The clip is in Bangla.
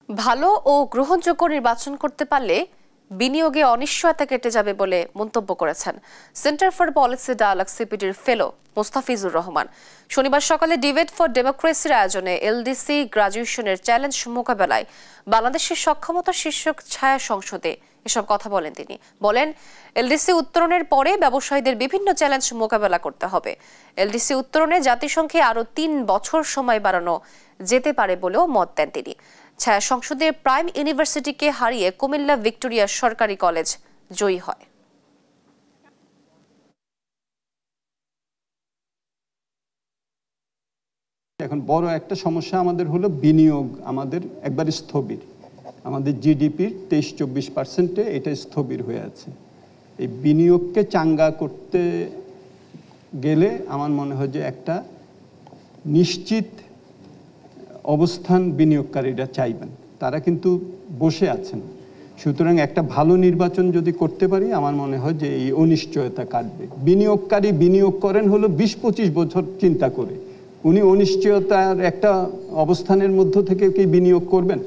ভালো ও গ্রহণযোগ্য নির্বাচন করতে পারলে বিনিয়োগে অনিশ্চয়তা কেটে যাবে বলে মন্তব্য করেছেন সেন্টার ফর পলিসি ডায়ালগ সিপিডির ফেলো মোস্তাফিজুর রহমান। শনিবার সকালে ডিবেট ফর ডেমোক্রেসির আয়োজনে এলডিসি গ্রাজুয়েশনের চ্যালেঞ্জ মোকাবেলায় বাংলাদেশের সক্ষমতা শীর্ষক ছায়া সংসদে এসব কথা বলেন তিনি। বলেন, এলডিসি উত্তরণের পরে ব্যবসায়ীদের বিভিন্ন চ্যালেঞ্জ মোকাবেলা করতে হবে। এলডিসি উত্তরণে জাতিসংঘে আরও ৩ বছর সময় বাড়ানো যেতে পারে বলেও মত দেন তিনি। ছায়া সংসদের প্রাইম ইউনিভার্সিটিকে হারিয়ে কুমিল্লা ভিক্টোরিয়া সরকারি কলেজ জয়ী হয়। এখন বড় একটা সমস্যা আমাদের হলো বিনিয়োগ আমাদের একবার স্থবির। আমাদের জিডিপির 23-24% এটা স্থবির হয়ে আছে। এই বিনিয়োগকে চাঙ্গা করতে গেলে আমার মনে হয় যে একটা নিশ্চিত অবস্থান বিনিয়োগকারীরা চাইবেন, তারা কিন্তু বসে আছেন। সুতরাং একটা ভালো নির্বাচন যদি করতে পারি আমার মনে হয় যে এই অনিশ্চয়তা কাটবে। বিনিয়োগকারী বিনিয়োগ করেন হলো 20-25 বছর চিন্তা করে, উনি অনিশ্চয়তার একটা অবস্থানের মধ্য থেকে কি বিনিয়োগ করবেন?